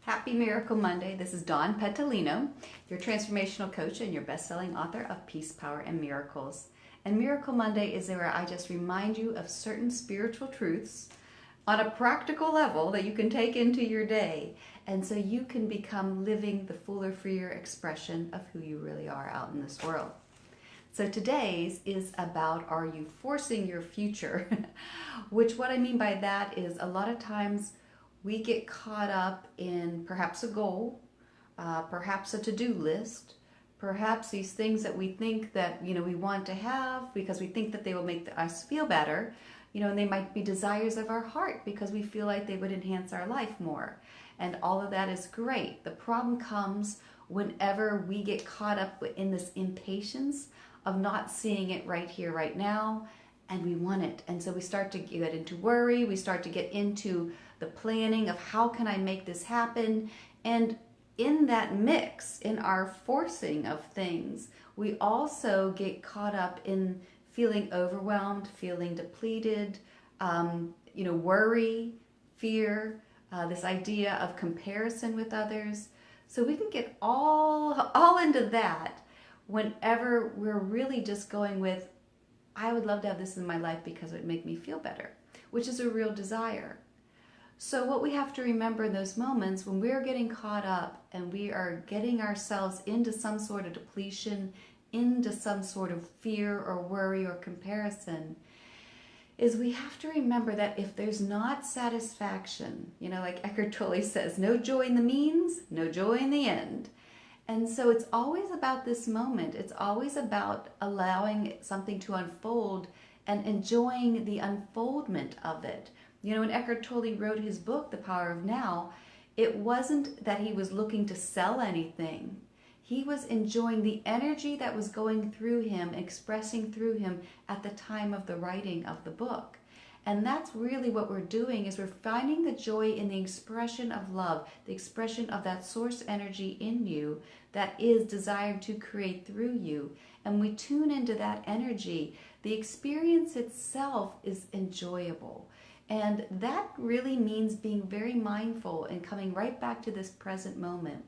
Happy Miracle Monday. This is Dawn Petalino, your transformational coach and your best-selling author of Peace, Power, and Miracles. And Miracle Monday is where I just remind you of certain spiritual truths on a practical level that you can take into your day. And so you can become living the fuller, freer expression of who you really are out in this world. So today's is about, are you forcing your future? Which what I mean by that is a lot of times we get caught up in perhaps a goal, perhaps a to-do list, perhaps these things that we think that we want to have because we think that they will make us feel better, and they might be desires of our heart because we feel like they would enhance our life more. And all of that is great. The problem comes whenever we get caught up in this impatience of not seeing it right here, right now, and we want it. And so we start to get into worry, we start to get into the planning of how can I make this happen. And in that mix, in our forcing of things, we also get caught up in feeling overwhelmed, feeling depleted, worry, fear, this idea of comparison with others. So we can get all into that whenever we're really just going with, I would love to have this in my life because it would make me feel better, which is a real desire. So what we have to remember in those moments when we're getting caught up and we are getting ourselves into some sort of depletion, into some sort of fear or worry or comparison, is we have to remember that if there's not satisfaction, like Eckhart Tolle says, no joy in the means, no joy in the end. And so it's always about this moment. It's always about allowing something to unfold and enjoying the unfoldment of it. When Eckhart Tolle wrote his book, The Power of Now, it wasn't that he was looking to sell anything. He was enjoying the energy that was going through him, expressing through him at the time of the writing of the book. And that's really what we're doing, is we're finding the joy in the expression of love, the expression of that source energy in you that is desired to create through you. And we tune into that energy. The experience itself is enjoyable. And that really means being very mindful and coming right back to this present moment,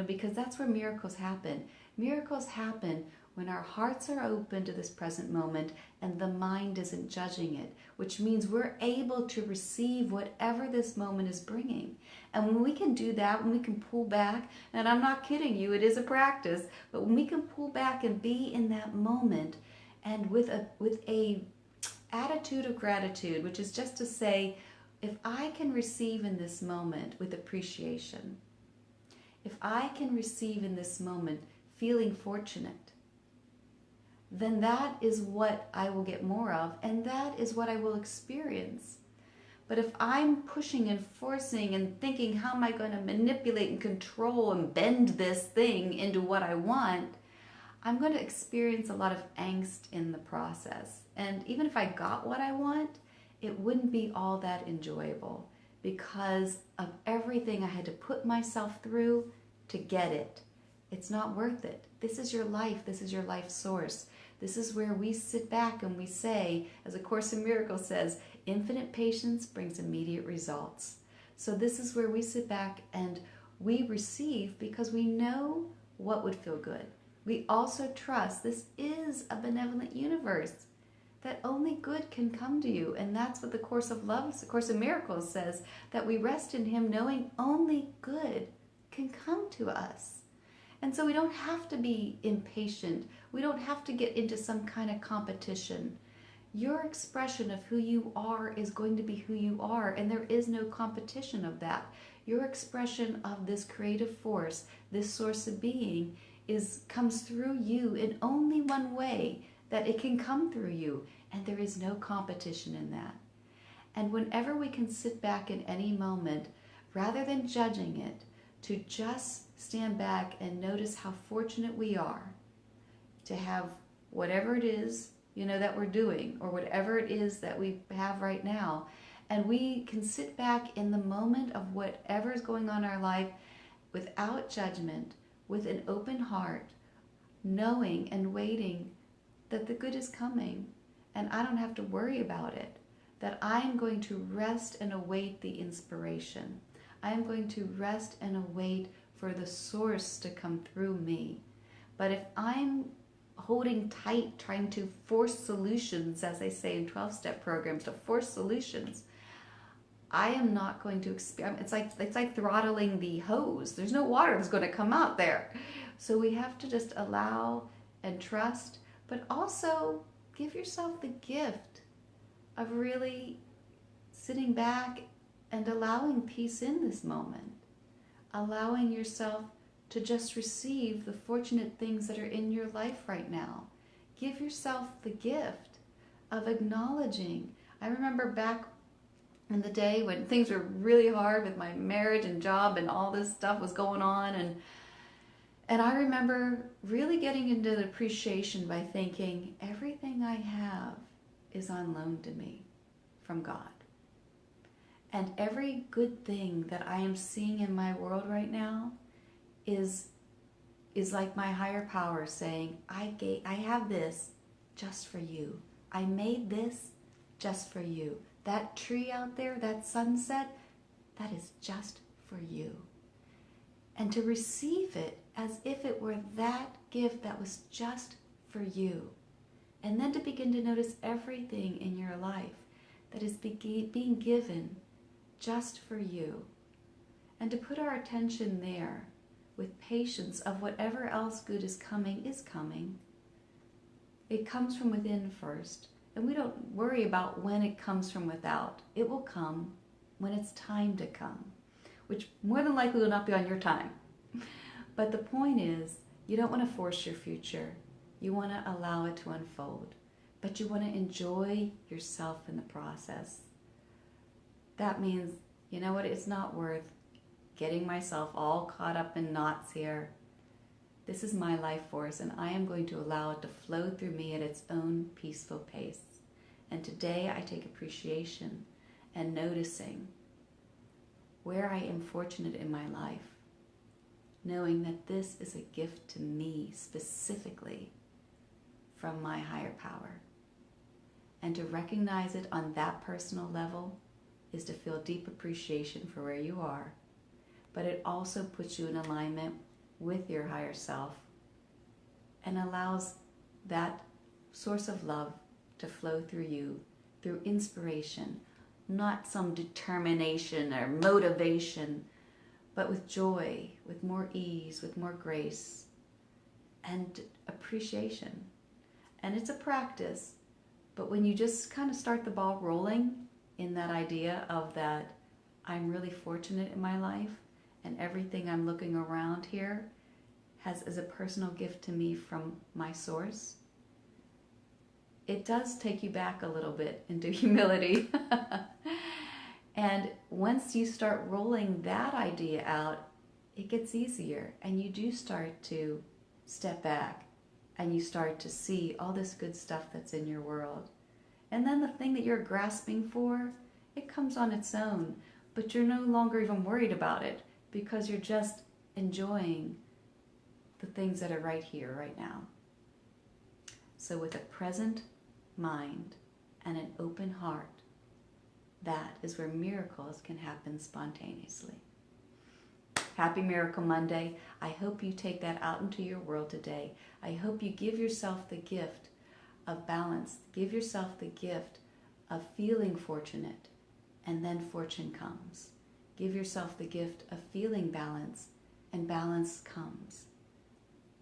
because that's where miracles happen. Miracles happen when our hearts are open to this present moment and the mind isn't judging it, which means we're able to receive whatever this moment is bringing. And when we can do that, when we can pull back, and I'm not kidding you, it is a practice, but when we can pull back and be in that moment and with a attitude of gratitude, which is just to say, if I can receive in this moment with appreciation, if I can receive in this moment feeling fortunate, then that is what I will get more of, and that is what I will experience. But if I'm pushing and forcing and thinking, how am I going to manipulate and control and bend this thing into what I want, I'm going to experience a lot of angst in the process. And even if I got what I want, it wouldn't be all that enjoyable because of everything I had to put myself through to get it. It's not worth it. This is your life. This is your life source. This is where we sit back and we say, as A Course in Miracles says, infinite patience brings immediate results. So this is where we sit back and we receive because we know what would feel good. We also trust this is a benevolent universe, that only good can come to you. And that's what the Course of Love, the Course in Miracles says, that we rest in Him knowing only good can come to us. And so we don't have to be impatient. We don't have to get into some kind of competition. Your expression of who you are is going to be who you are, and there is no competition of that. Your expression of this creative force, this source of being, comes through you in only one way that it can come through you, and there is no competition in that. And whenever we can sit back in any moment, rather than judging it, to just stand back and notice how fortunate we are to have whatever it is, that we're doing, or whatever it is that we have right now, and we can sit back in the moment of whatever is going on in our life without judgment, with an open heart, knowing and waiting that the good is coming, and I don't have to worry about it, that I'm going to rest and await the inspiration. I am going to rest and await for the source to come through me. But if I'm holding tight, trying to force solutions, as they say in 12-step programs, to force solutions, I am not going to experience. It's like throttling the hose. There's no water that's going to come out there. So we have to just allow and trust, but also give yourself the gift of really sitting back and allowing peace in this moment. Allowing yourself to just receive the fortunate things that are in your life right now. Give yourself the gift of acknowledging. I remember back in the day when things were really hard with my marriage and job and all this stuff was going on, and I remember really getting into the appreciation by thinking, everything I have is on loan to me from God. And every good thing that I am seeing in my world right now is like my higher power saying, I have this just for you. I made this just for you. That tree out there, that sunset, that is just for you. And to receive it as if it were that gift that was just for you. And then to begin to notice everything in your life that is being given just for you. And to put our attention there with patience of whatever else good is coming. It comes from within first. And we don't worry about when it comes from without. It will come when it's time to come, which more than likely will not be on your time. But the point is, you don't want to force your future. You want to allow it to unfold, but you want to enjoy yourself in the process. That means, you know what, it's not worth getting myself all caught up in knots here. This is my life force, and I am going to allow it to flow through me at its own peaceful pace. And today I take appreciation and noticing where I am fortunate in my life, knowing that this is a gift to me specifically from my higher power. And to recognize it on that personal level is to feel deep appreciation for where you are, but it also puts you in alignment with your higher self and allows that source of love to flow through you, through inspiration, not some determination or motivation, but with joy, with more ease, with more grace, and appreciation. And it's a practice, but when you just kind of start the ball rolling in that idea of that I'm really fortunate in my life and everything I'm looking around here is a personal gift to me from my source, it does take you back a little bit into humility. And once you start rolling that idea out, it gets easier, and you do start to step back and you start to see all this good stuff that's in your world. And then the thing that you're grasping for, it comes on its own, but you're no longer even worried about it because you're just enjoying the things that are right here, right now. So with a present mind and an open heart, that is where miracles can happen spontaneously. Happy Miracle Monday. I hope you take that out into your world today. I hope you give yourself the gift of balance. Give yourself the gift of feeling fortunate, and then fortune comes. Give yourself the gift of feeling balance, and balance comes.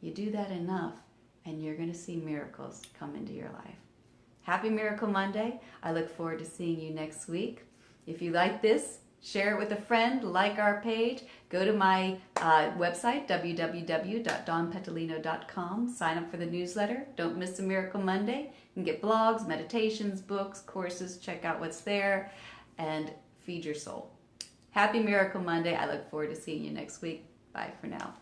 You do that enough, and you're going to see miracles come into your life. Happy Miracle Monday. I look forward to seeing you next week. If you like this, share it with a friend, like our page, go to my website, www.dawnpetalino.com, sign up for the newsletter. Don't miss a Miracle Monday. You can get blogs, meditations, books, courses, check out what's there, and feed your soul. Happy Miracle Monday. I look forward to seeing you next week. Bye for now.